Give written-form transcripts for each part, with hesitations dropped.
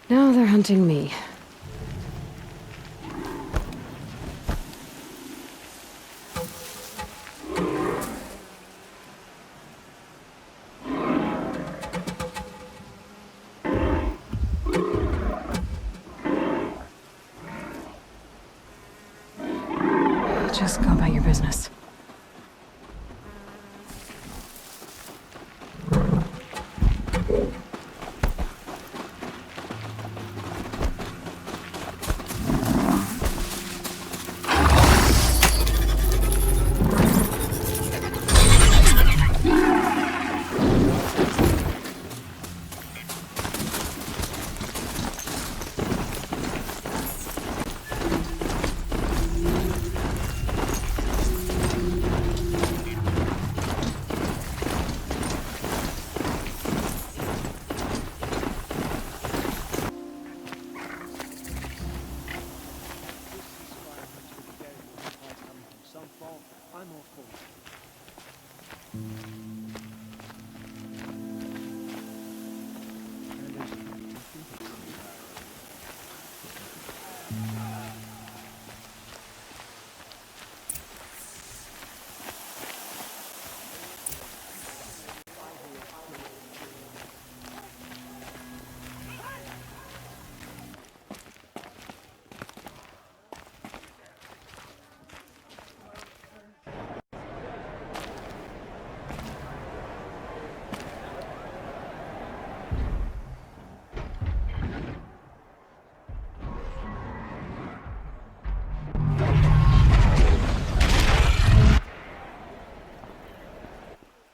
Now they're hunting me. Just go about your business.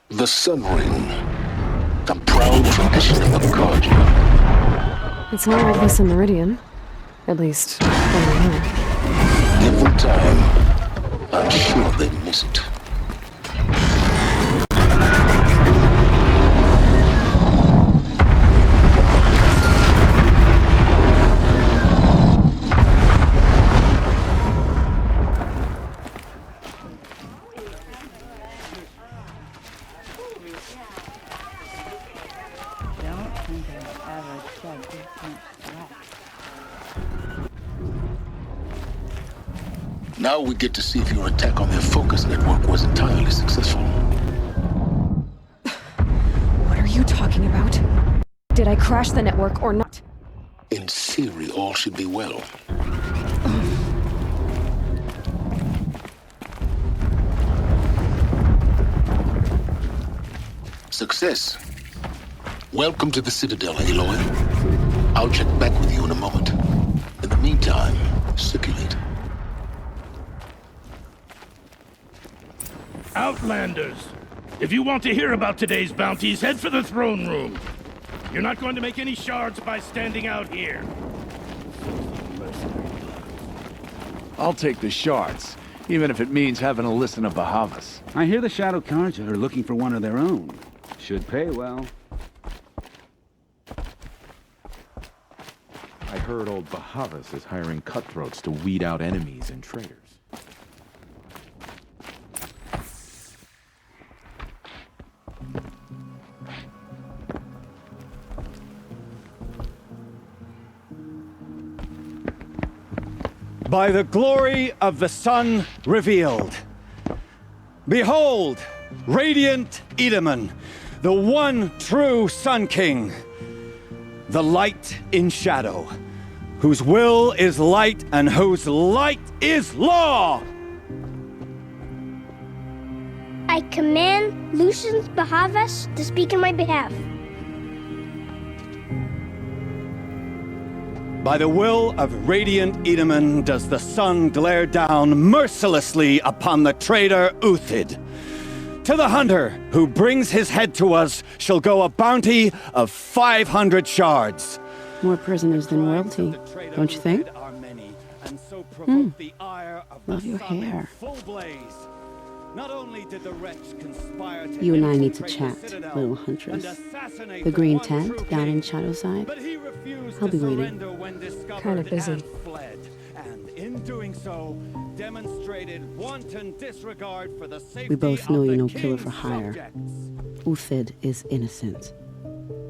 The Sun Ring, the proud tradition of the Guardian. It's not like this in Meridian. At least, over here. Every time, I'm sure they miss it. Now we get to see if your attack on their focus network was entirely successful. What are you talking about? Did I crash the network or not? In theory, all should be well. Success. Welcome to the Citadel, Aloy. I'll check back with you in a moment. time. Circulate. Outlanders! If you want to hear about today's bounties, head for the throne room. You're not going to make any shards by standing out here. I'll take the shards, even if it means having to listen to Bahavas. I hear the Shadow Carja are looking for one of their own. Should pay well. I heard old Bahavas is hiring cutthroats to weed out enemies and traitors. By the glory of the sun revealed. Behold, radiant Edaman, the one true Sun King, the light in shadow, whose will is light and whose light is law! I command Lucius Bahavas to speak in my behalf. By the will of radiant Edaman does the sun glare down mercilessly upon the traitor Uthid. To the hunter who brings his head to us shall go a bounty of 500 shards. More prisoners than royalty, don't you think? Love your hair. Not only did the wretch conspire to You and I need to chat, little huntress. The green tent down in Shadowside. I'll be waiting. Kinda busy. And in doing so, demonstrated wanton disregard for the safety We both know of you're the no killer king's for hire. subjects. Uthid is innocent.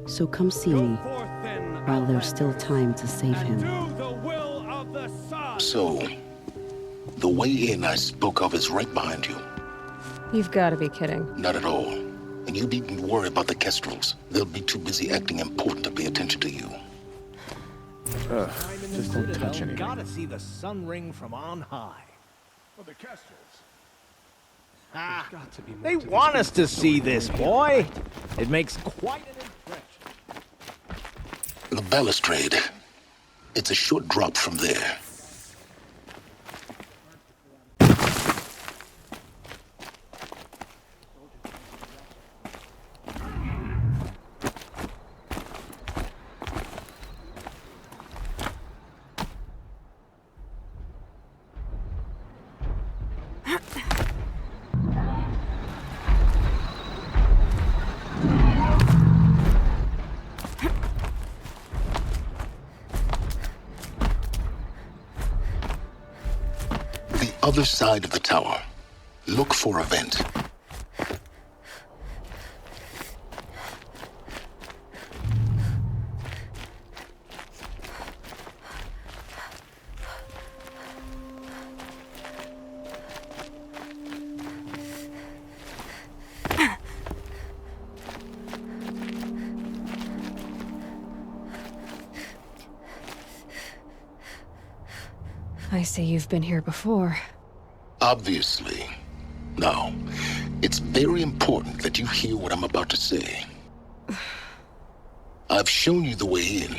So come see me while there's still time to save him. Do the will of the sun. So, the way in I spoke of is right behind you. You've got to be kidding. Not at all. And you needn't worry about the Kestrels. They'll be too busy acting important to pay attention to you. Just don't touch anything. Gotta see the sun ring from on high. For the Kestrels. They want us to see this, boy. It makes quite an impression. The balustrade. It's a short drop from there. Other side of the tower. Look for a vent. I see you've been here before. Obviously. Now, it's very important that you hear what I'm about to say. I've shown you the way in,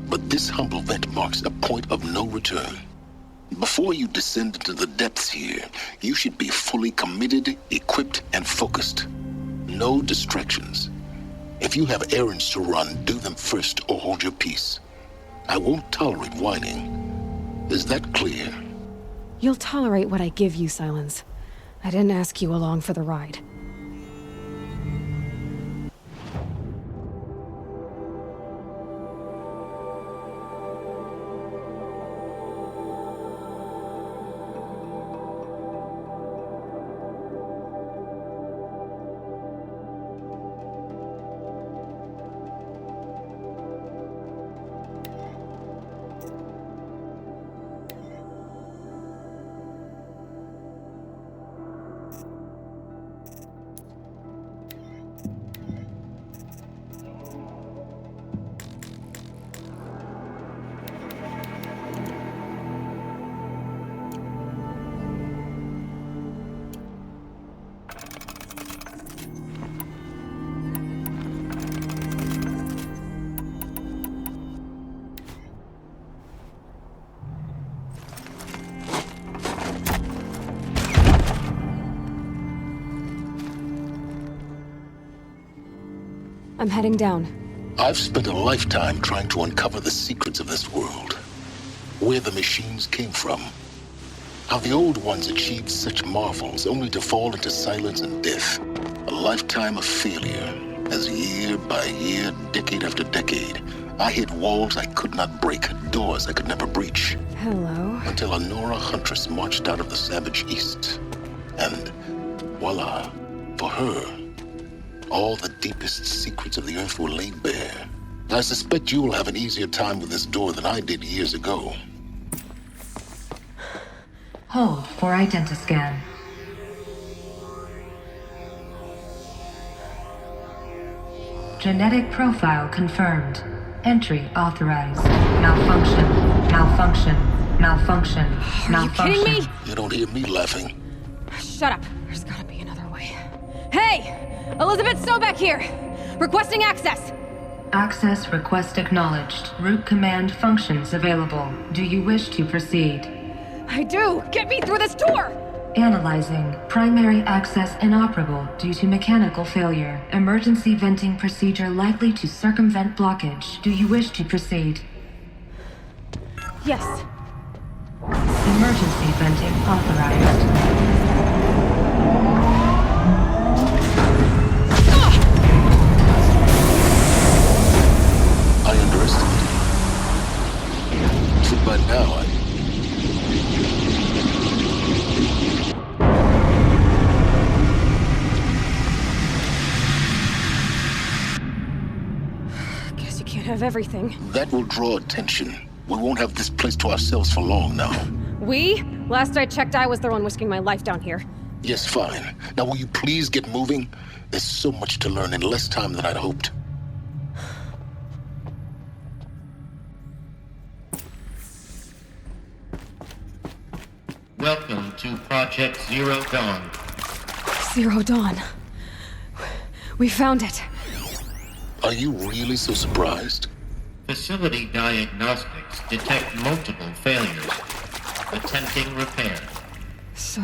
but this humble vent marks a point of no return. Before you descend into the depths here, you should be fully committed, equipped, and focused. No distractions. If you have errands to run, do them first or hold your peace. I won't tolerate whining. Is that clear? You'll tolerate what I give you, Silence. I didn't ask you along for the ride. I'm heading down. I've spent a lifetime trying to uncover the secrets of this world. Where the machines came from. How the old ones achieved such marvels only to fall into silence and death. A lifetime of failure, as year by year, decade after decade, I hit walls I could not break, doors I could never breach. Hello? Until a Nora huntress marched out of the savage east. And voila, for her, all the deepest secrets of the Earth were laid bare. I suspect you'll have an easier time with this door than I did years ago. Hold for identiscan. Genetic profile confirmed. Entry authorized. Malfunction. Malfunction. Malfunction. Are you kidding me? You don't hear me laughing. Shut up. There's gotta be another way. Hey! Elizabeth Sobek here! Requesting access! Access request acknowledged. Root command functions available. Do you wish to proceed? I do! Get me through this door! Analyzing. Primary access inoperable due to mechanical failure. Emergency venting procedure likely to circumvent blockage. Do you wish to proceed? Yes. Emergency venting authorized. I underestimated. So by now, Guess you can't have everything. that will draw attention. We won't have this place to ourselves for long now. We? Last I checked, I was the one risking my life down here. Yes, fine. Now will you please get moving? There's so much to learn in less time than I'd hoped. Welcome to Project Zero Dawn. Zero Dawn. We found it. Are you really so surprised? Facility diagnostics detect multiple failures. Attempting repair. So,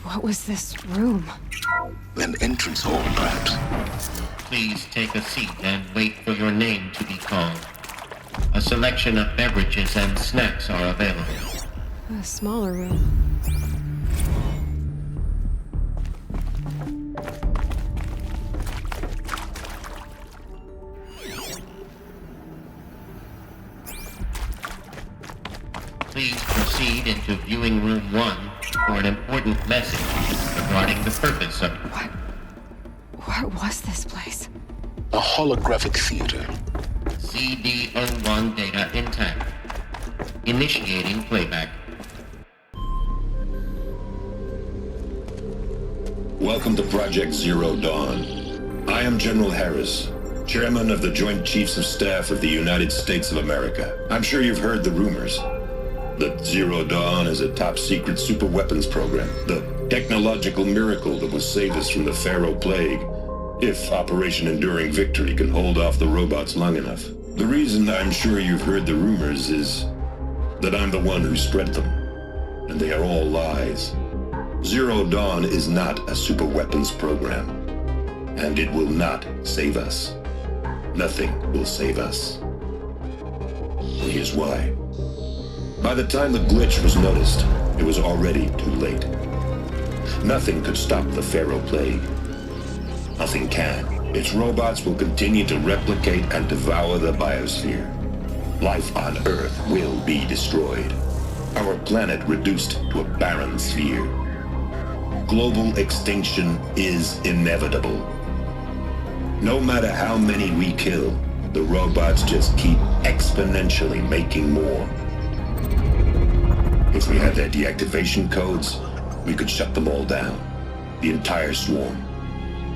what was this room? An entrance hall, perhaps. Please take a seat and wait for your name to be called. A selection of beverages and snacks are available. A smaller room. Please proceed into viewing room 1 for an important message regarding the purpose of... What was this place? A holographic theater. CD01 data intact. Initiating playback. Welcome to Project Zero Dawn. I am General Harris, Chairman of the Joint Chiefs of Staff of the United States of America. I'm sure you've heard the rumors that Zero Dawn is a top-secret super-weapons program, the technological miracle that will save us from the Pharaoh Plague, if Operation Enduring Victory can hold off the robots long enough. The reason I'm sure you've heard the rumors is that I'm the one who spread them, and they are all lies. Zero Dawn is not a super-weapons program, and it will not save us. Nothing will save us. And here's why. By the time the glitch was noticed, it was already too late. Nothing could stop the Pharaoh Plague. Nothing can. Its robots will continue to replicate and devour the biosphere. Life on Earth will be destroyed. Our planet reduced to a barren sphere. Global extinction is inevitable. No matter how many we kill, the robots just keep exponentially making more. If we had their deactivation codes, we could shut them all down, the entire swarm.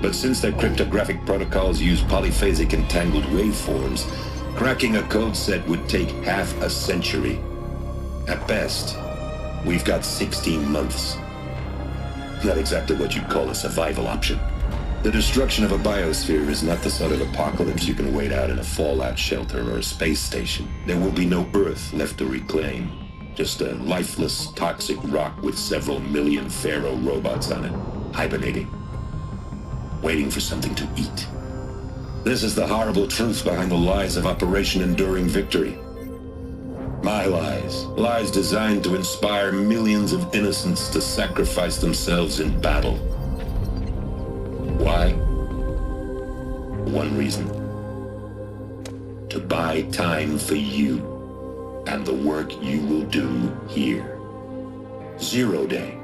But since their cryptographic protocols use polyphasic entangled waveforms, cracking a code set would take half a century. At best, we've got 16 months. Not exactly what you'd call a survival option. The destruction of a biosphere is not the sort of apocalypse you can wait out in a fallout shelter or a space station. There will be no Earth left to reclaim. Just a lifeless, toxic rock with several million Pharaoh robots on it, hibernating, waiting for something to eat. This is the horrible truth behind the lies of Operation Enduring Victory. My lies. Lies designed to inspire millions of innocents to sacrifice themselves in battle. Why? One reason. To buy time for you and the work you will do here. 0 Day,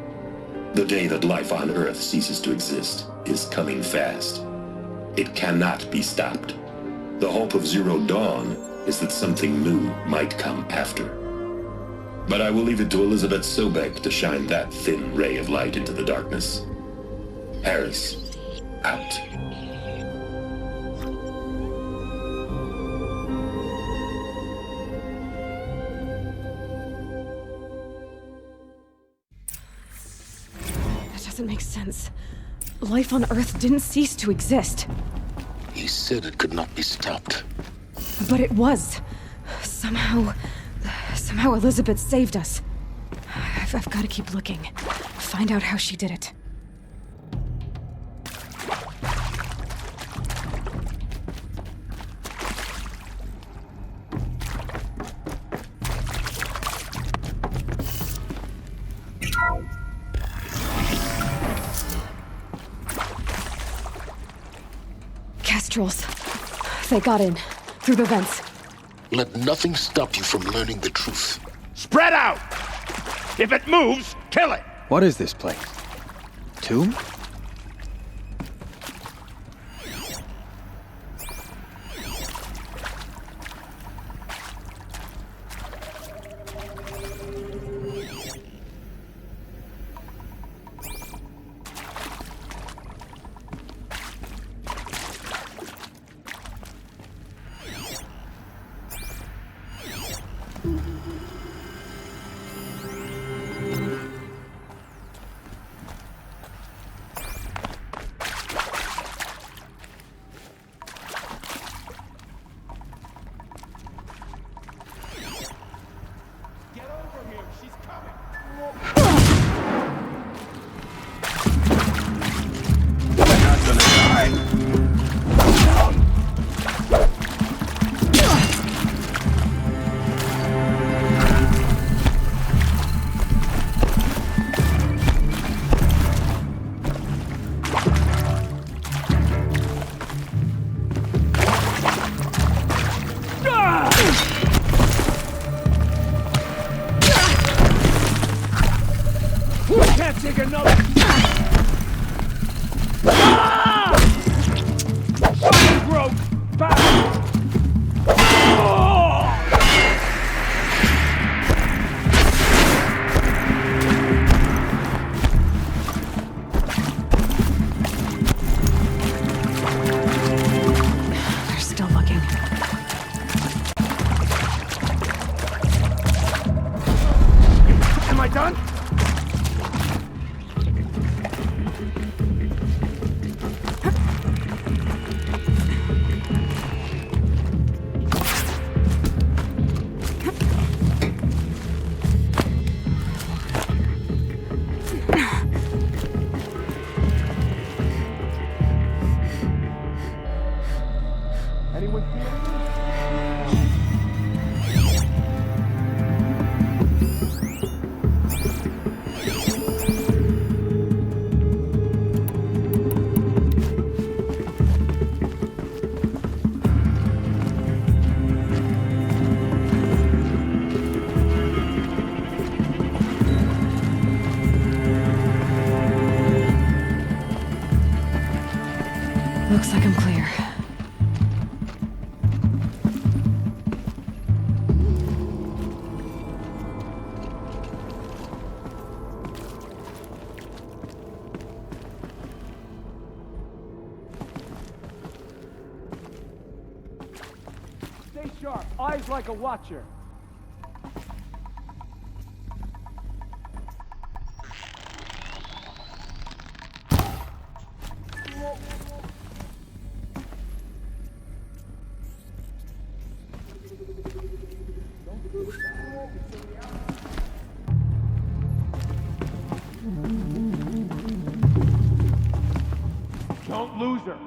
the day that life on Earth ceases to exist, is coming fast. It cannot be stopped. The hope of Zero Dawn is that something new might come after. But I will leave it to Elizabeth Sobek to shine that thin ray of light into the darkness. Harris, out. That doesn't make sense. Life on Earth didn't cease to exist. He said it could not be stopped. But it was. Somehow Elizabeth saved us. I've got to keep looking. Find out how she did it. Kestrels. They got in. Through the vents. Let nothing stop you from learning the truth. Spread out! If it moves, kill it! What is this place? Tomb? Looks like I'm clear. Stay sharp. Eyes like a watcher. Don't lose her.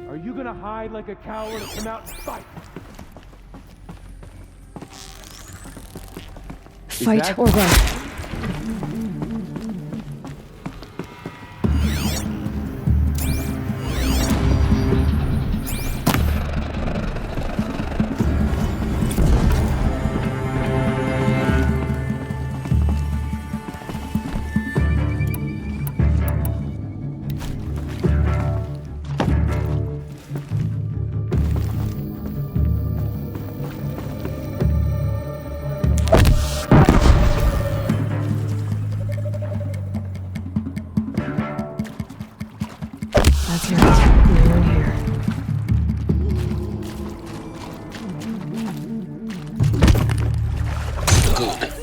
Are you gonna hide like a coward or come out and fight? Fight or run. That's right. We're in here. Good.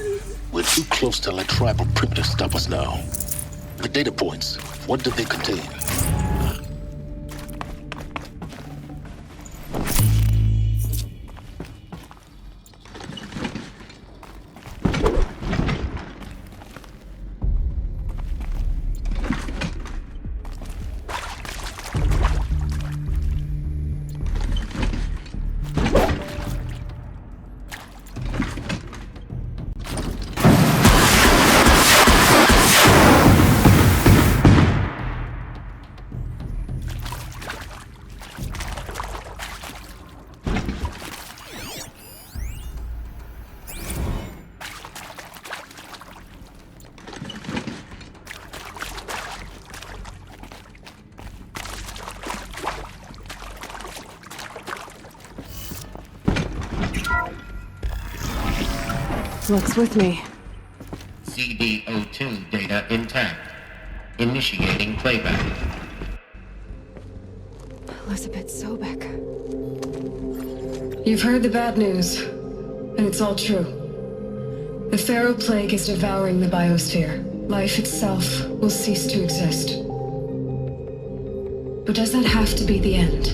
We're too close to let tribal primitives stop us now. The data points, what do they contain? Looks with me. CD02 data intact. Initiating playback. Elizabeth Sobek. You've heard the bad news, and it's all true. The Pharaoh Plague is devouring the biosphere. Life itself will cease to exist. But does that have to be the end?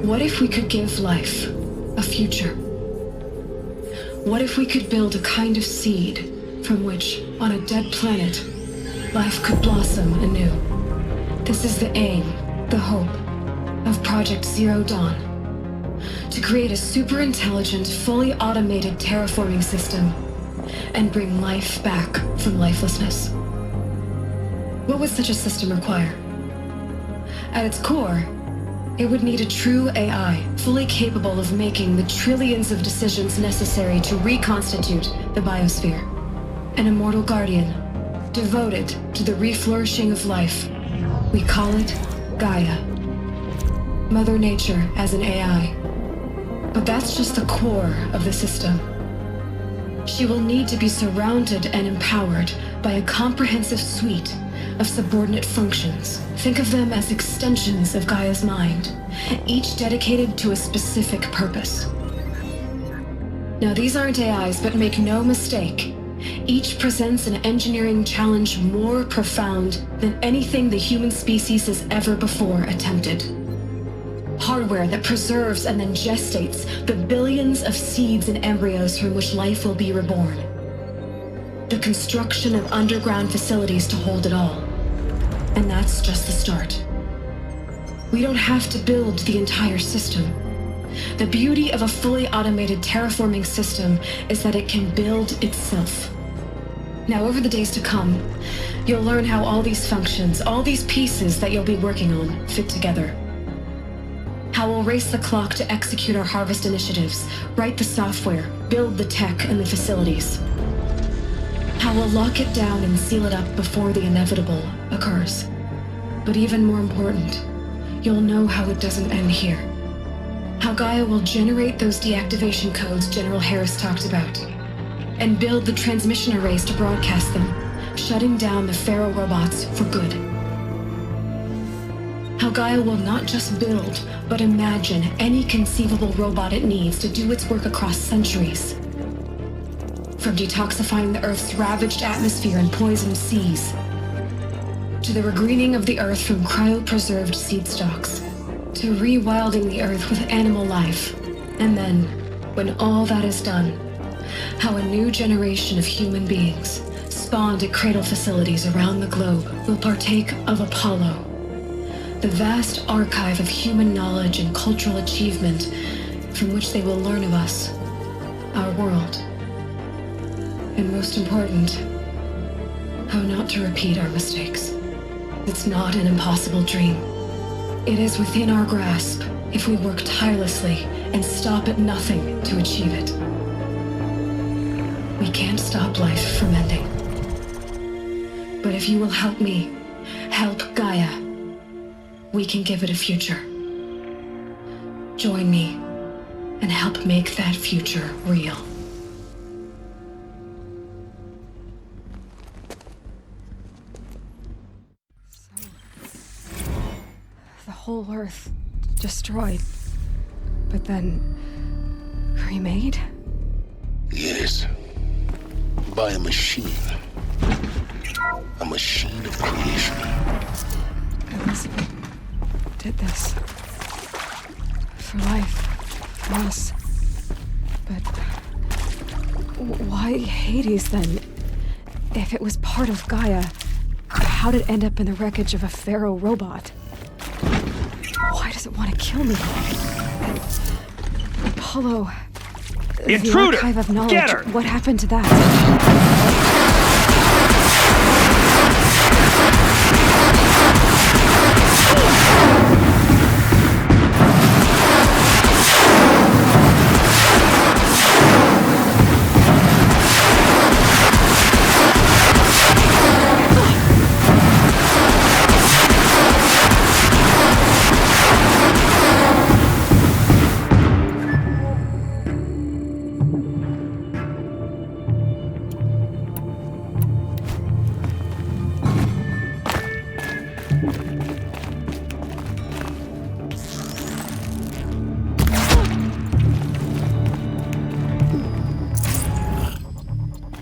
What if we could give life a future? What if we could build a kind of seed from which, on a dead planet, life could blossom anew? This is the aim, the hope, of Project Zero Dawn. To create a super intelligent, fully automated terraforming system and bring life back from lifelessness. What would such a system require? At its core, it would need a true AI, fully capable of making the trillions of decisions necessary to reconstitute the biosphere. An immortal guardian, devoted to the reflourishing of life. We call it Gaia. Mother Nature as an AI. But that's just the core of the system. She will need to be surrounded and empowered by a comprehensive suite of subordinate functions. Think of them as extensions of Gaia's mind, each dedicated to a specific purpose. Now, these aren't AIs, but make no mistake, each presents an engineering challenge more profound than anything the human species has ever before attempted. Hardware that preserves and then gestates the billions of seeds and embryos from which life will be reborn. The construction of underground facilities to hold it all. And that's just the start. We don't have to build the entire system. The beauty of a fully automated terraforming system is that it can build itself. Now, over the days to come, you'll learn how all these functions, all these pieces that you'll be working on, fit together. How we'll race the clock to execute our harvest initiatives, write the software, build the tech and the facilities. How we'll lock it down and seal it up before the inevitable occurs. But even more important, you'll know how it doesn't end here. How Gaia will generate those deactivation codes General Harris talked about, and build the transmission arrays to broadcast them, shutting down the Pharaoh robots for good. How Gaia will not just build, but imagine any conceivable robot it needs to do its work across centuries. From detoxifying the Earth's ravaged atmosphere and poisoned seas, to the regreening of the Earth from cryopreserved seed stalks, to rewilding the Earth with animal life. And then, when all that is done, how a new generation of human beings, spawned at cradle facilities around the globe, will partake of Apollo, The vast archive of human knowledge and cultural achievement from which they will learn of us, our world. And most important, how not to repeat our mistakes. It's not an impossible dream. It is within our grasp if we work tirelessly and stop at nothing to achieve it. We can't stop life from ending. But if you will help me, help Gaia, we can give it a future. Join me and help make that future real. The whole Earth destroyed, but then remade? Yes. By a machine. A machine of creation. Elizabeth did this. For life. For us. But why Hades then? If it was part of Gaia, how did it end up in the wreckage of a pharaoh robot? Why does it want to kill me? Apollo. The intruder! Archive of knowledge. Get her! What happened to that?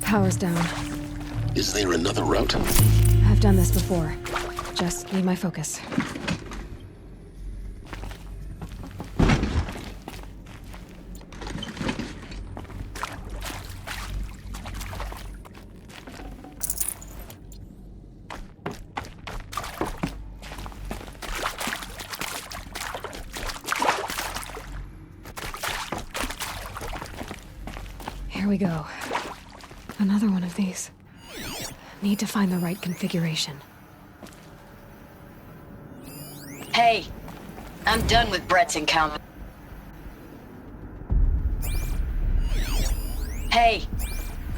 Power's down. Is there another route? I've done this before. Just need my focus. Here we go. Another one of these. Need to find the right configuration. Hey, I'm done with Brett's encounter. Hey,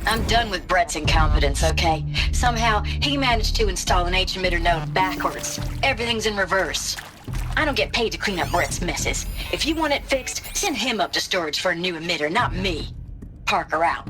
I'm done with Brett's incompetence, okay? Somehow, he managed to install an H-emitter node backwards. Everything's in reverse. I don't get paid to clean up Brett's messes. If you want it fixed, send him up to storage for a new emitter, not me. Parker out.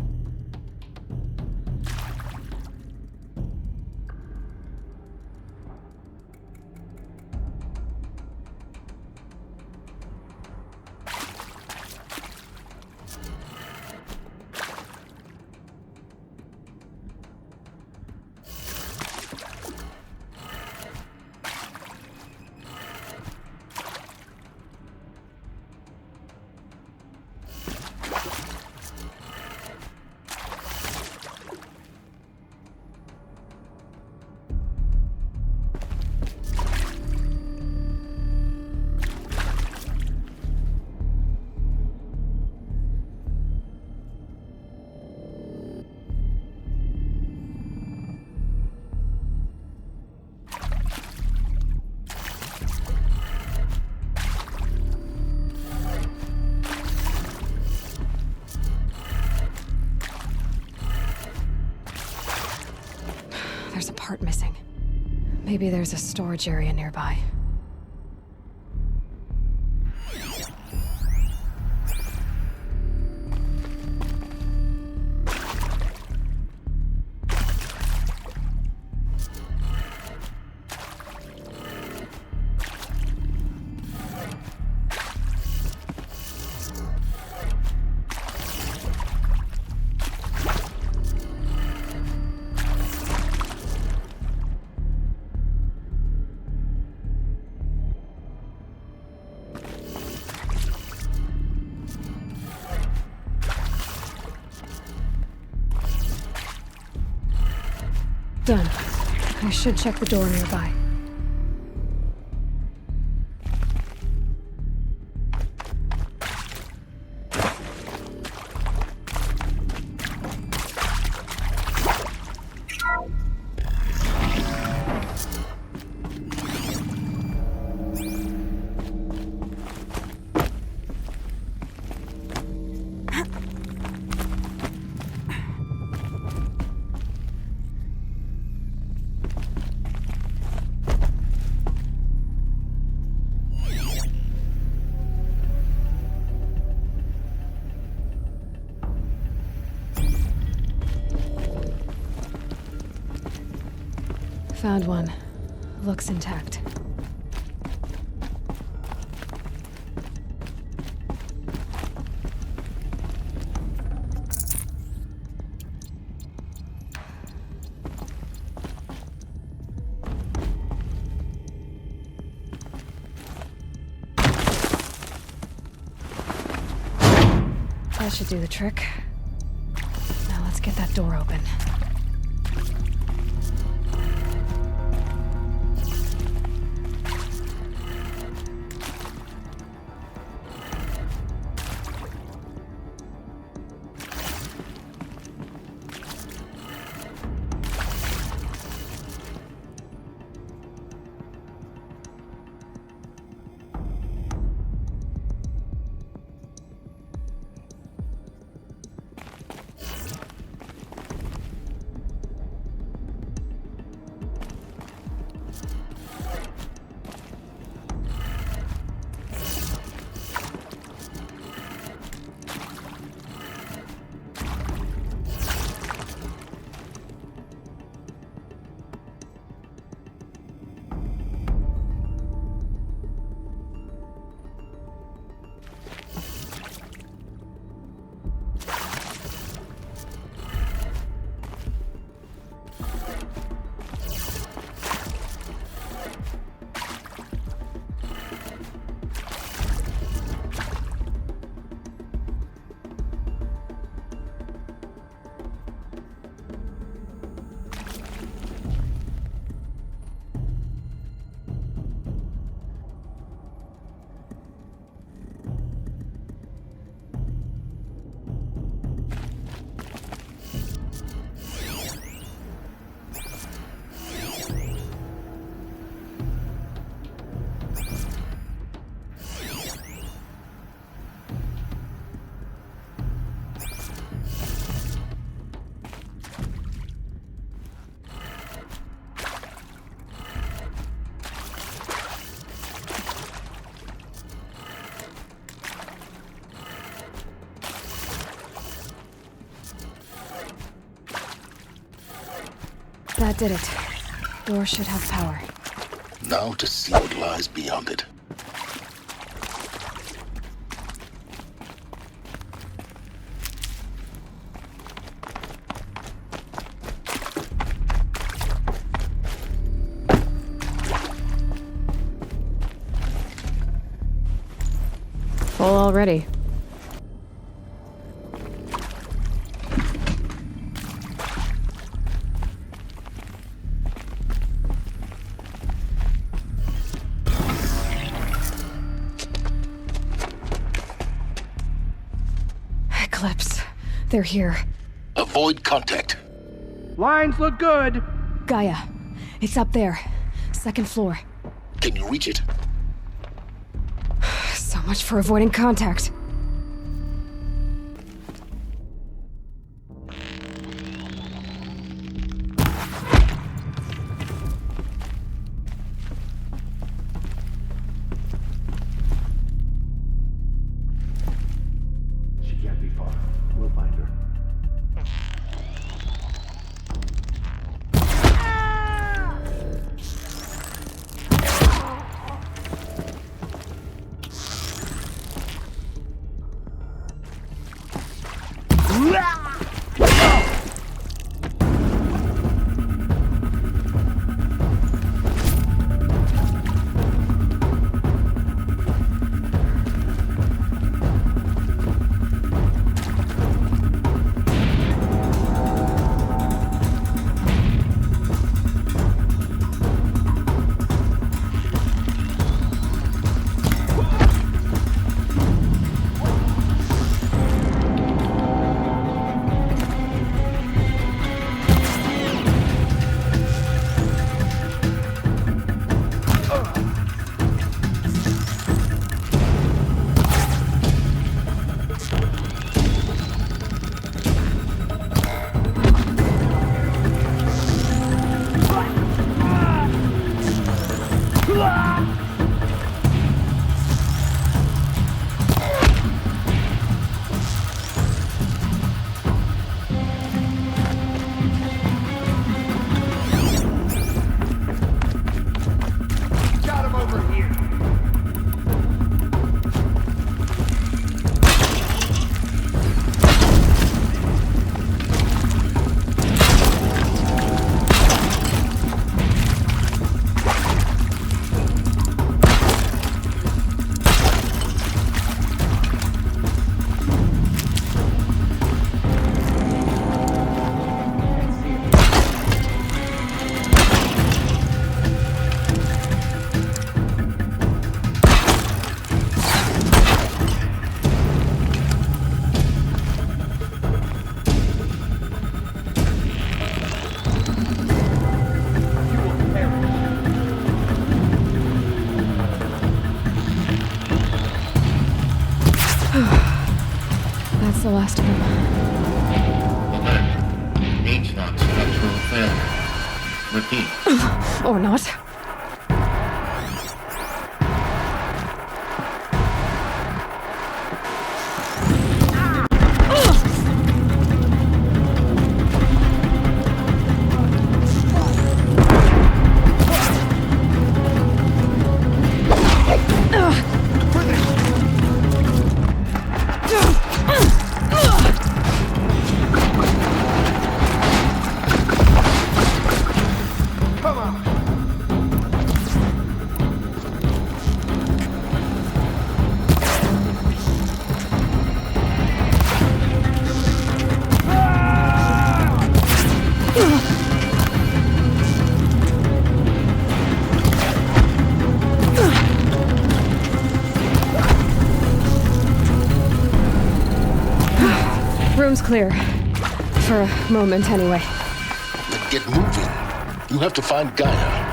There's a part missing. Maybe there's a storage area nearby. Done. I should check the door nearby. Found one. Looks intact. That should do the trick. Now let's get that door open. That did it. Door should have power. Now to see what lies beyond it. Full already. Eclipse. They're here. Avoid contact. Lines look good. Gaia. It's up there. Second floor. Can you reach it? So much for avoiding contact. She can't be far. We'll find her. That's the last of them. Alert. H-lock structural failure. Repeat. Or not. Room's clear. For a moment, anyway. Then get moving. You have to find Gaia.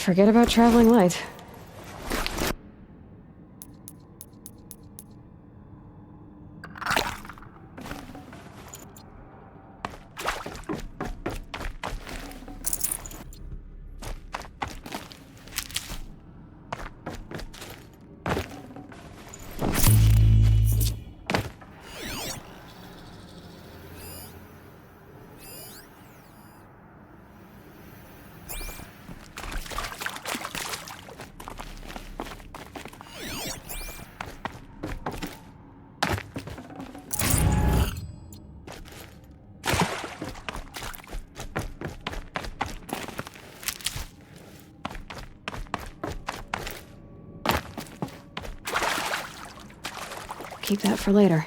Forget about traveling light. Keep that for later.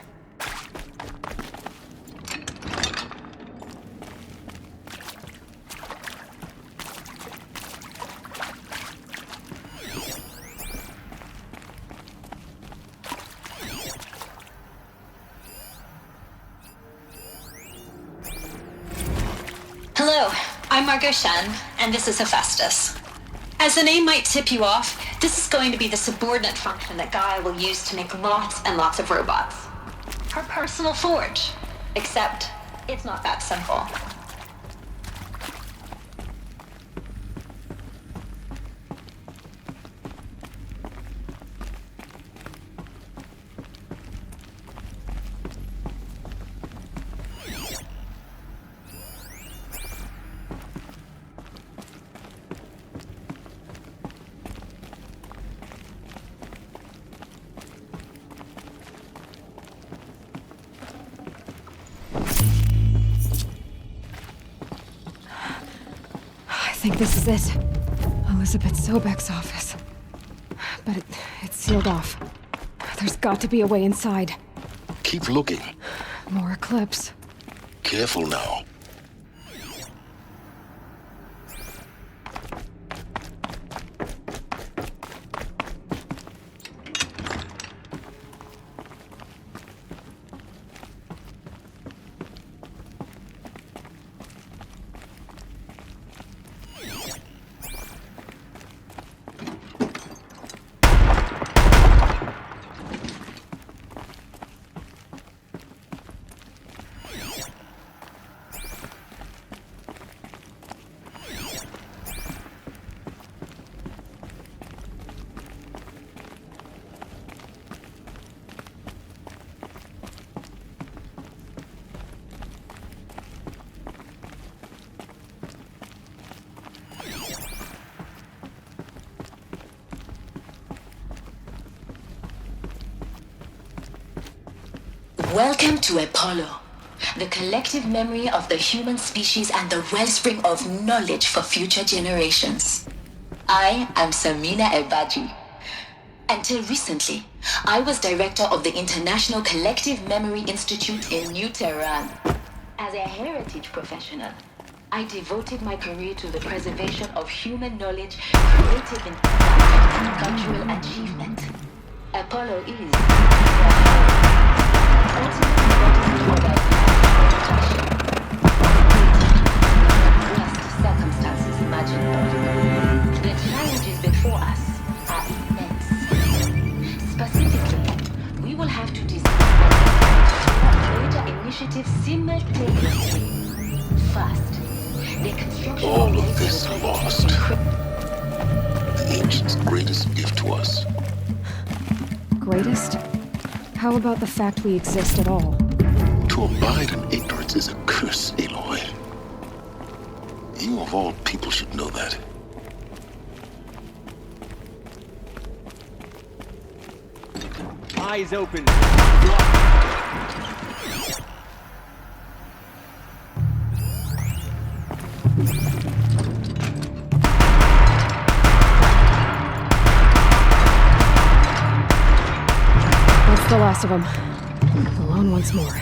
Hello, I'm Margot Shen, and this is Hephaestus. As the name might tip you off, this is going to be the subordinate function that Gaia will use to make lots and lots of robots. Her personal forge. Except, it's not that simple. I think this is it. Elizabeth Sobek's office. But it's sealed off. There's got to be a way inside. Keep looking. More Eclipse. Careful now. Welcome to Apollo, the collective memory of the human species and the wellspring of knowledge for future generations. I am Samina Ebaji. Until recently, I was director of the International Collective Memory Institute in New Tehran. As a heritage professional, I devoted my career to the preservation of human knowledge, creative intelligence, and cultural achievement. Apollo is ultimately what is worst circumstances imaginable. The challenges before us are immense. Specifically, we will have to design major initiatives simultaneously. First, the construction All of this lost. The ancients' greatest gift to us. Greatest? How about the fact we exist at all? To abide in ignorance is a curse, Aloy. You of all people should know that. Eyes open. That's the last of them. Alone once more.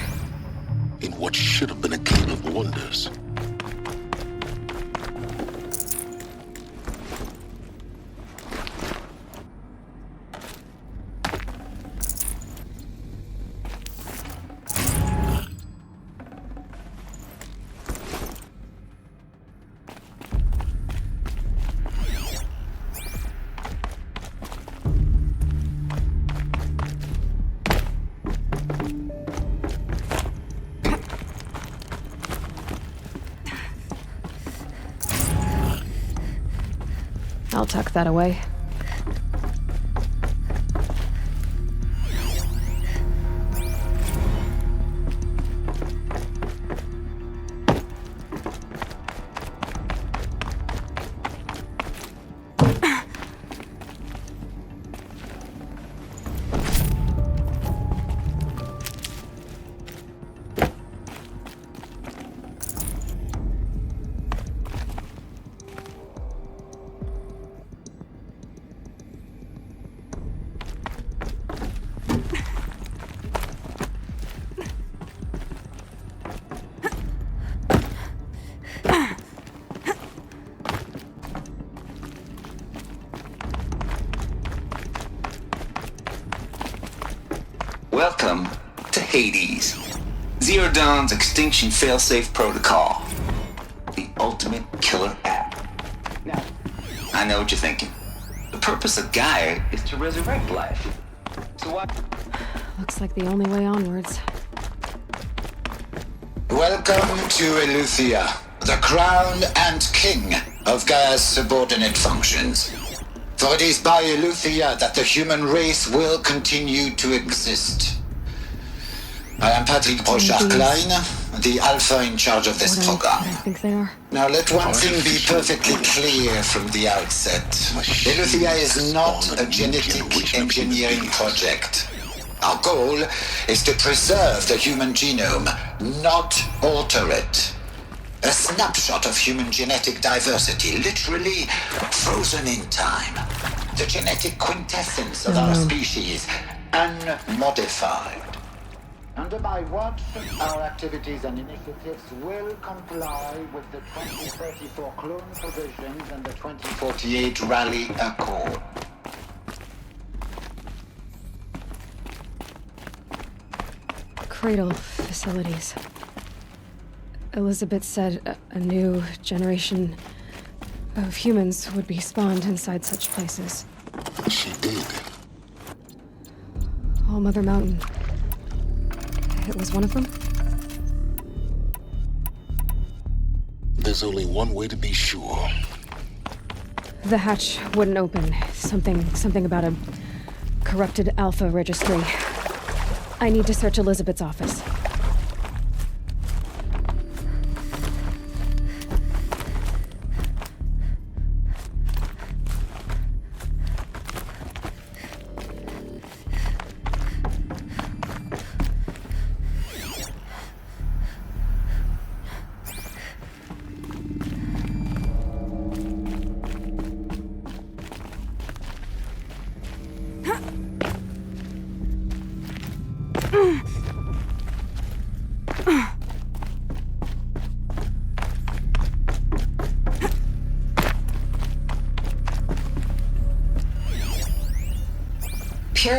In what should have been a cave of wonders. I'll tuck that away. Welcome to Hades, Zero Dawn's extinction failsafe protocol. The ultimate killer app. Now, I know what you're thinking. The purpose of Gaia is to resurrect life. So what? Looks like the only way onwards. Welcome to Eleuthia, the crown and king of Gaia's subordinate functions. For it is by Eleuthia that the human race will continue to exist. I am Patrick Brochard-Klein, the alpha in charge of this program. I think they are. Now let one thing be perfectly clear from the outset. Eleuthia is not a genetic engineering project. Our goal is to preserve the human genome, not alter it. A snapshot of human genetic diversity, literally frozen in time. The genetic quintessence of our species, unmodified. Under my watch, our activities and initiatives will comply with the 2034 clone provisions and the 2048 Rally Accord. Cradle facilities. Elizabeth said a new generation of humans would be spawned inside such places. She did. All Mother Mountain. It was one of them? There's only one way to be sure. The hatch wouldn't open. Something about a corrupted alpha registry. I need to search Elizabeth's office.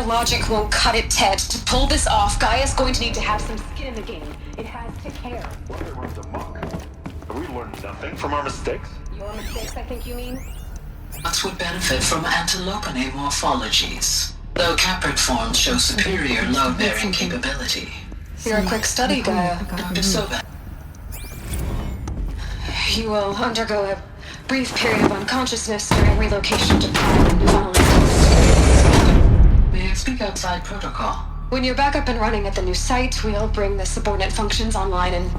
logic won't cut it, Ted. To pull this off, Gaia's going to need to have some skin in the game. It has to care. What runs amok? Have we learned nothing from our mistakes? Your mistakes, I think you mean? Nuts would benefit from antilopinae morphologies, though caprid forms show superior load-bearing capability. You're a quick study, Gaia. Dr. Soba. You will undergo a brief period of unconsciousness during relocation to Prime and Newfoundland. May I speak outside protocol? When you're back up and running at the new site, we'll bring the subordinate functions online and...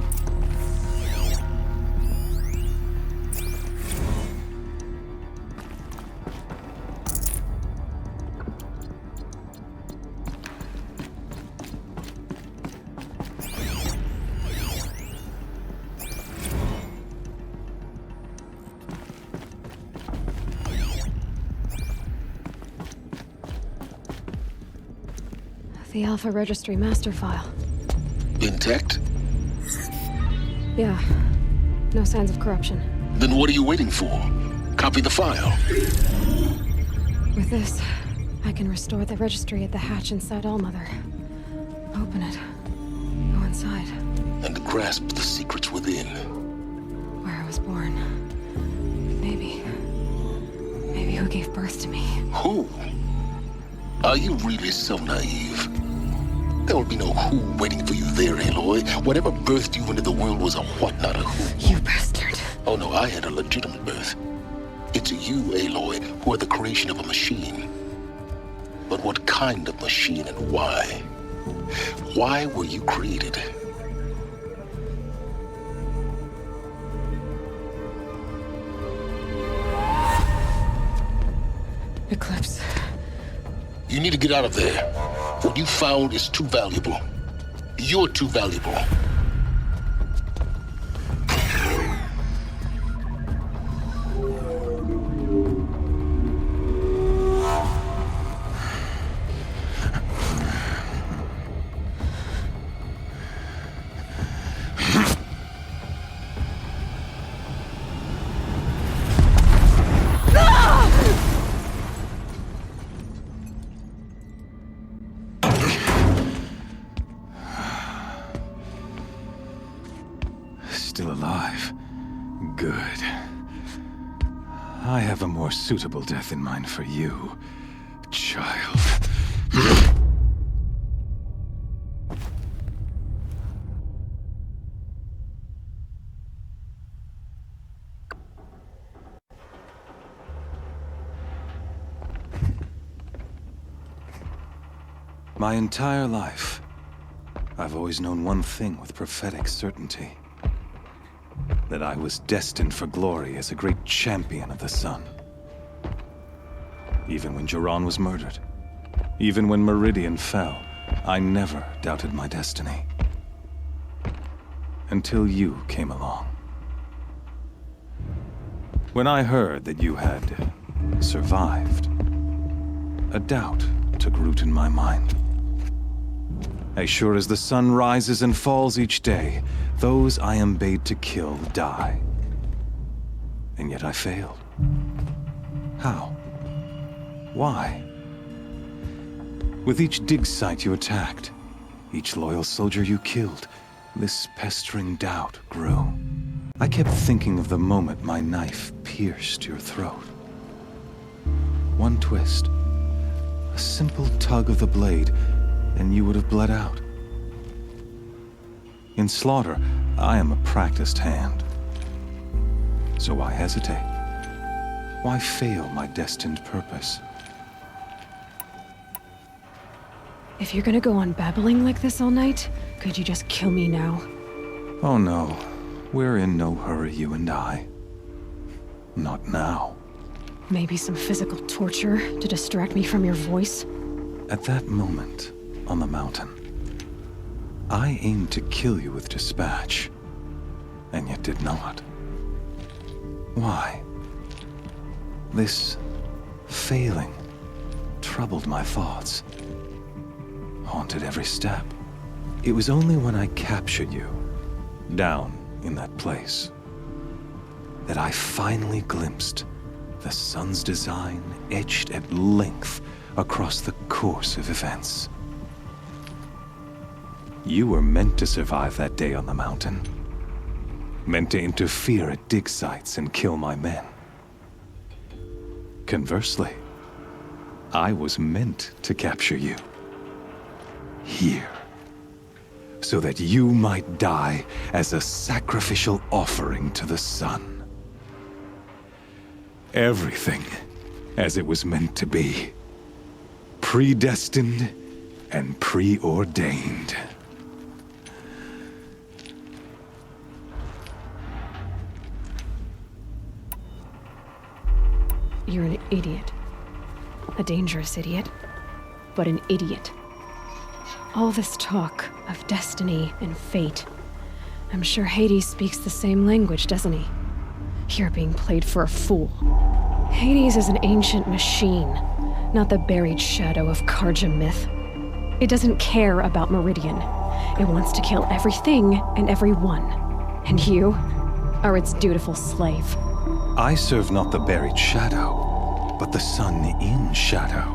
The Alpha Registry master file. Intact? Yeah. No signs of corruption. Then what are you waiting for? Copy the file. With this, I can restore the registry at the hatch inside Allmother. Open it. Go inside. And grasp the secrets within. Where I was born. Maybe who gave birth to me. Who? Are you really so naive? There will be no who waiting for you there, Aloy. Whatever birthed you into the world was a what, not a who. You bastard. Oh no, I had a legitimate birth. It's you, Aloy, who are the creation of a machine. But what kind of machine and why? Why were you created? Eclipse. You need to get out of there. What you found is too valuable. You're too valuable. Still alive. Good. I have a more suitable death in mind for you, child. My entire life, I've always known one thing with prophetic certainty. That I was destined for glory as a great champion of the sun. Even when Jiran was murdered, even when Meridian fell, I never doubted my destiny. Until you came along. When I heard that you had survived, a doubt took root in my mind. As sure as the sun rises and falls each day, those I am bade to kill die. And yet I failed. How? Why? With each dig site you attacked, each loyal soldier you killed, this pestering doubt grew. I kept thinking of the moment my knife pierced your throat. One twist, a simple tug of the blade, and you would have bled out. In slaughter, I am a practiced hand. So why hesitate? Why fail my destined purpose? If you're gonna go on babbling like this all night, could you just kill me now? Oh no, we're in no hurry, you and I. Not now. Maybe some physical torture to distract me from your voice? At that moment, on the mountain, I aimed to kill you with dispatch, and yet did not. Why? This failing troubled my thoughts, haunted every step. It was only when I captured you, down in that place, that I finally glimpsed the sun's design etched at length across the course of events. You were meant to survive that day on the mountain. Meant to interfere at dig sites and kill my men. Conversely, I was meant to capture you. Here. So that you might die as a sacrificial offering to the sun. Everything as it was meant to be. Predestined and preordained. You're an idiot. A dangerous idiot, but an idiot. All this talk of destiny and fate. I'm sure Hades speaks the same language, doesn't he? You're being played for a fool. Hades is an ancient machine, not the buried shadow of Karja myth. It doesn't care about Meridian. It wants to kill everything and everyone. And you are its dutiful slave. I serve not the buried shadow, but the sun in shadow.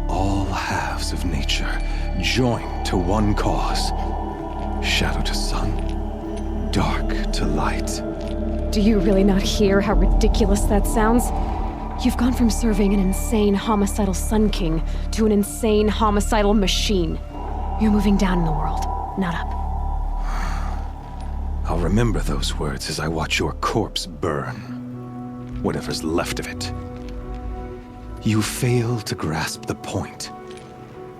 All halves of nature joined to one cause. Shadow to sun, dark to light. Do you really not hear how ridiculous that sounds? You've gone from serving an insane homicidal Sun King to an insane homicidal machine. You're moving down in the world, not up. I'll remember those words as I watch your corpse burn. Whatever's left of it. You fail to grasp the point.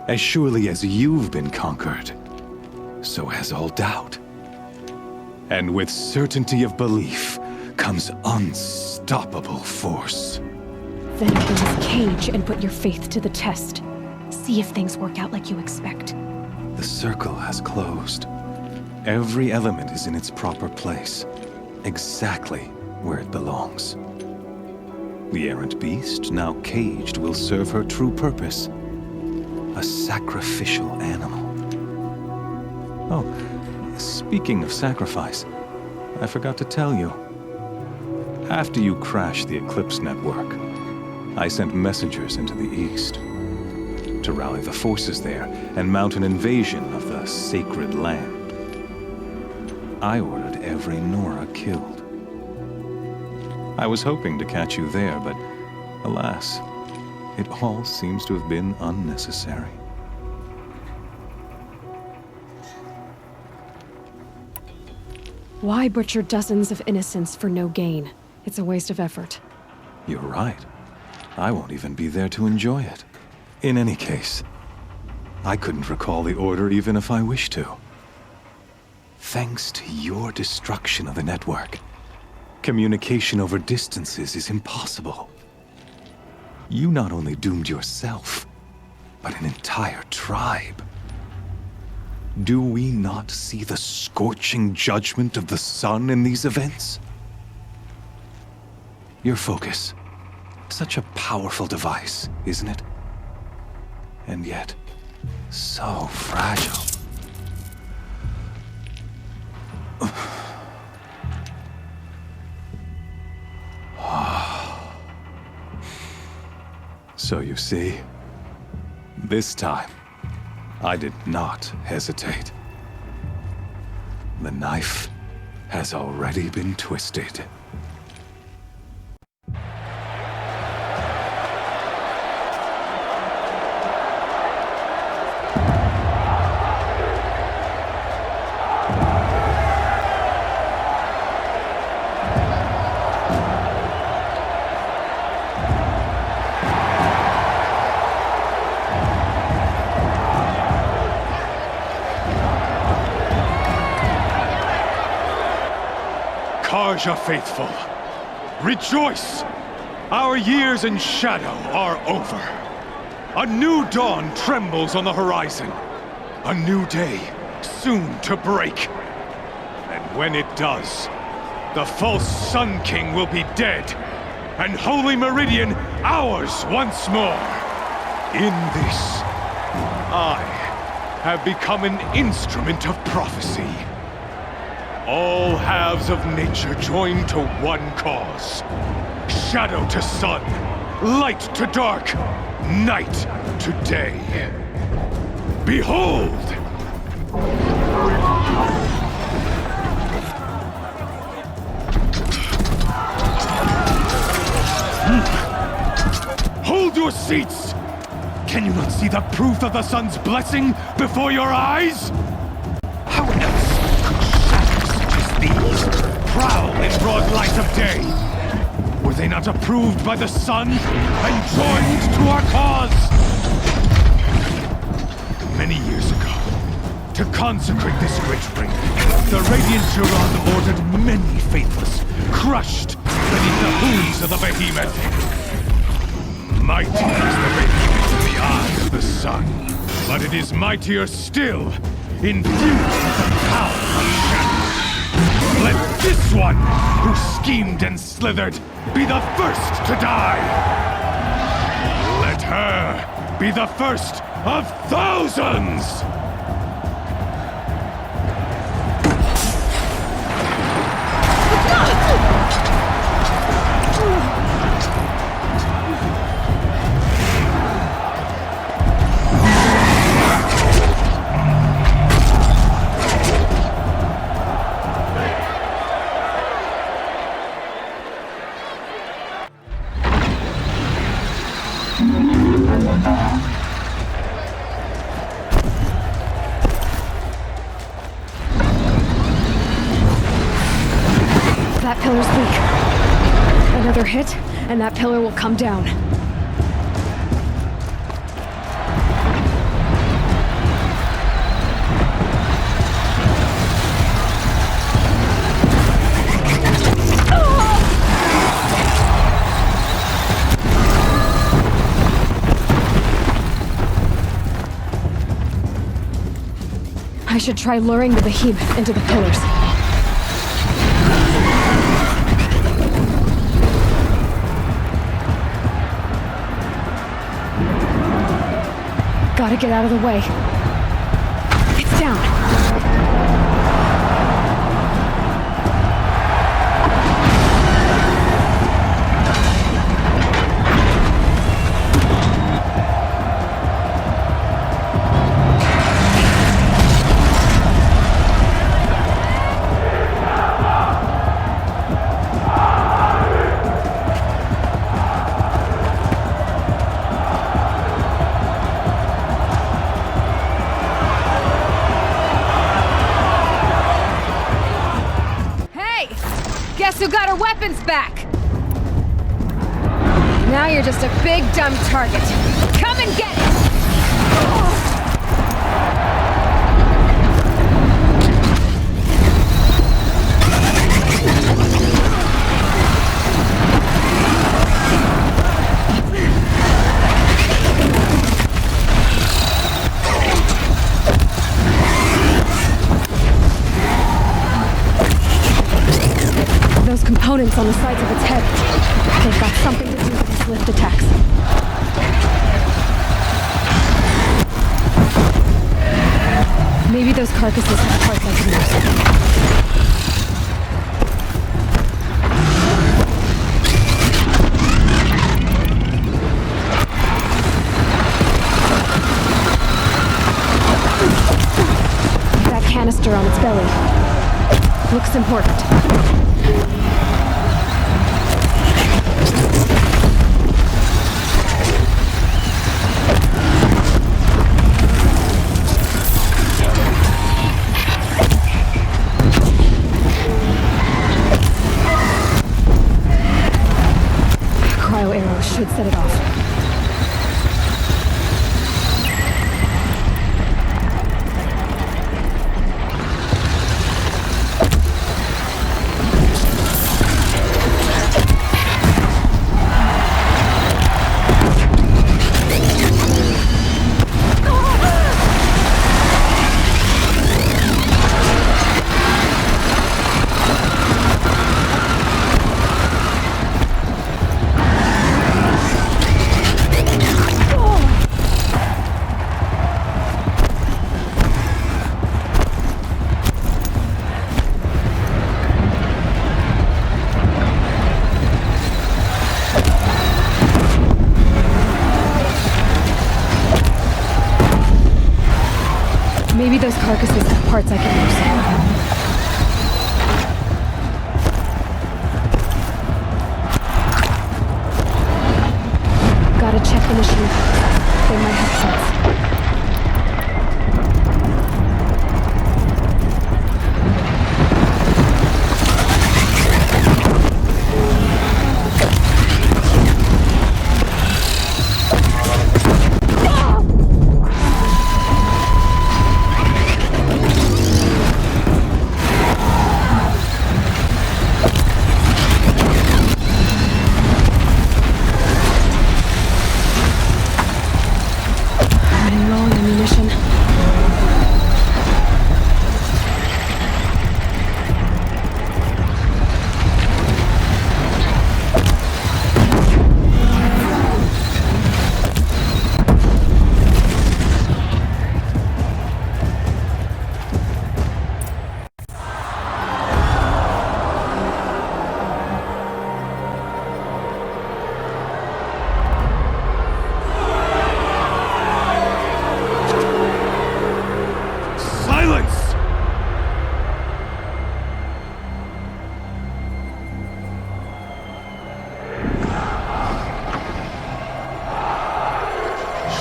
As surely as you've been conquered, so has all doubt. And with certainty of belief comes unstoppable force. Then open this cage and put your faith to the test. See if things work out like you expect. The circle has closed. Every element is in its proper place, exactly where it belongs. The errant beast, now caged, will serve her true purpose. A sacrificial animal. Oh, speaking of sacrifice, I forgot to tell you. After you crashed the Eclipse network, I sent messengers into the east to rally the forces there and mount an invasion of the sacred land. I ordered every Nora killed. I was hoping to catch you there, but alas, it all seems to have been unnecessary. Why butcher dozens of innocents for no gain? It's a waste of effort. You're right. I won't even be there to enjoy it. In any case, I couldn't recall the order even if I wished to. Thanks to your destruction of the network, communication over distances is impossible. You not only doomed yourself, but an entire tribe. Do we not see the scorching judgment of the sun in these events? Your focus, such a powerful device, isn't it? And yet, so fragile. So you see, this time, I did not hesitate. The knife has already been twisted. Karja faithful, rejoice! Our years in shadow are over. A new dawn trembles on the horizon. A new day soon to break. And when it does, the false Sun King will be dead, and Holy Meridian ours once more. In this, I have become an instrument of prophecy. All halves of nature join to one cause. Shadow to sun, Light to dark, night to day. Behold! Hold your seats! Can you not see the proof of the sun's blessing before your eyes? How else could shadows such as these prowl in broad light of day? Were they not approved by the sun and joined to our cause? Many years ago, to consecrate this great ring, the Radiant Turon ordered many faithless, crushed beneath the hooves of the behemoth. Mighty is the behemoth in the eyes of the sun, but it is mightier still, infused with the power of shadow. Let this one, who schemed and slithered, be the first to die! Let her be the first of thousands! That pillar's weak. Another hit, and that pillar will come down. I should try luring the behemoth into the pillars. Gotta get out of the way. It's down. Guess who got her weapons back? Now you're just a big dumb target. Come and get it! Those components on the sides of its head. They've got something to do with its lift attacks. Maybe those carcasses have parts I can use. That canister on its belly looks important. Should set it off. Maybe those carcasses have parts I can use. Gotta check the machine. They might have parts.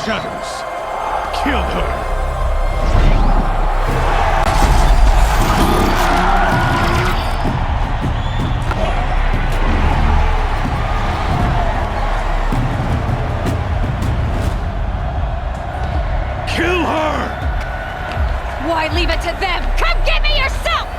Shutters. Kill her. Kill her! Why leave it to them? Come get me yourself!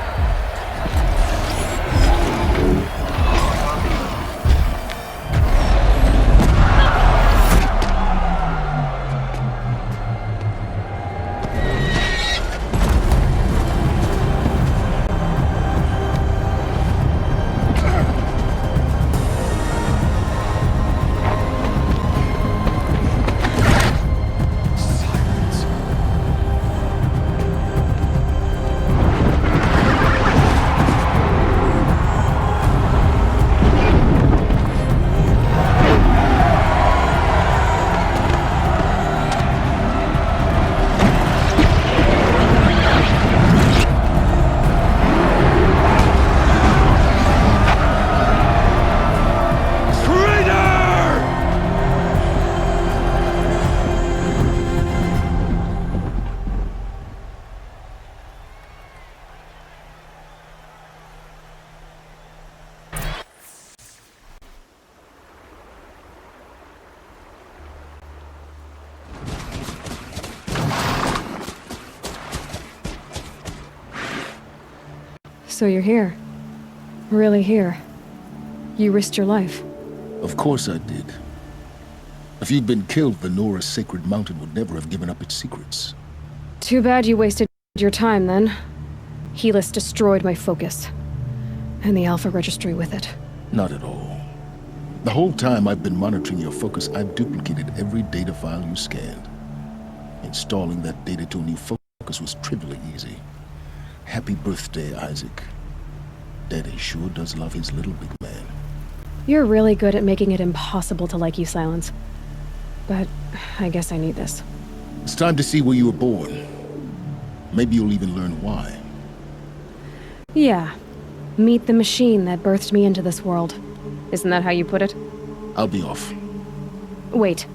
So you're here. Really here. You risked your life. Of course I did. If you'd been killed, the Nora's sacred mountain would never have given up its secrets. Too bad you wasted your time, then. Helis destroyed my focus. And the Alpha Registry with it. Not at all. The whole time I've been monitoring your focus, I've duplicated every data file you scanned. Installing that data to a new focus was trivially easy. Happy birthday, Isaac. Daddy sure does love his little big man. You're really good at making it impossible to like you, Silence. But I guess I need this. It's time to see where you were born. Maybe you'll even learn why. Yeah. Meet the machine that birthed me into this world. Isn't that how you put it? I'll be off. Wait.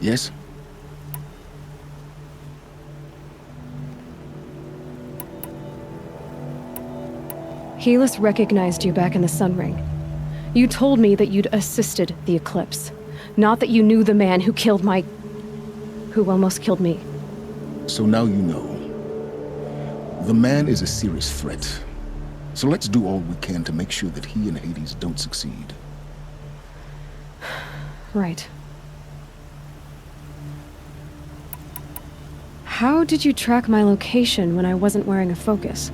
Yes? Helis recognized you back in the Sun Ring. You told me that you'd assisted the Eclipse. Not that you knew the man who killed my... who almost killed me. So now you know. The man is a serious threat. So let's do all we can to make sure that he and Hades don't succeed. Right. How did you track my location when I wasn't wearing a focus?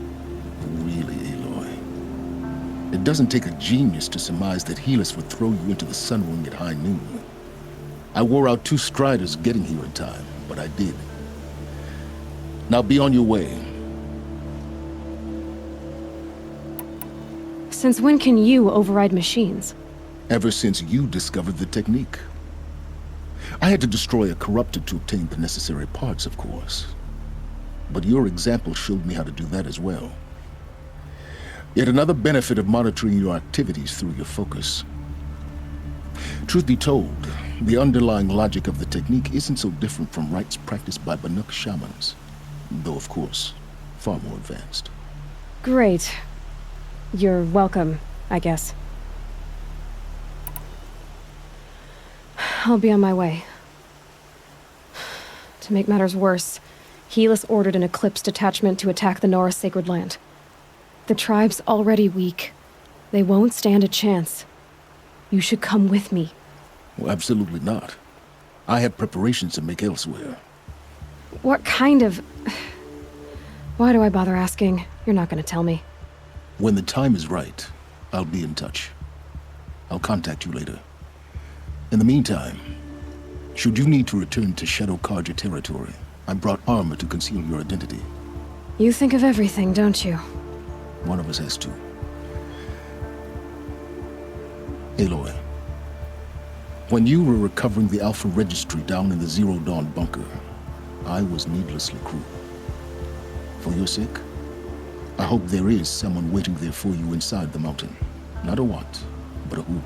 Really, Aloy? It doesn't take a genius to surmise that Helis would throw you into the Sun Ring at high noon. I wore out 2 striders getting here in time, but I did. Now be on your way. Since when can you override machines? Ever since you discovered the technique. I had to destroy a corruptor to obtain the necessary parts, of course. But your example showed me how to do that as well. Yet another benefit of monitoring your activities through your focus. Truth be told, the underlying logic of the technique isn't so different from rites practiced by Banuk shamans, though of course, far more advanced. Great. You're welcome, I guess. I'll be on my way. To make matters worse, Helis ordered an Eclipse detachment to attack the Nora Sacred Land. The tribe's already weak. They won't stand a chance. You should come with me. Well, absolutely not. I have preparations to make elsewhere. What kind of... Why do I bother asking? You're not gonna tell me. When the time is right, I'll be in touch. I'll contact you later. In the meantime, should you need to return to Shadow Karja territory, I brought armor to conceal your identity. You think of everything, don't you? One of us has to. Aloy, when you were recovering the Alpha Registry down in the Zero Dawn bunker, I was needlessly cruel. For your sake, I hope there is someone waiting there for you inside the mountain. Not a what, but a who.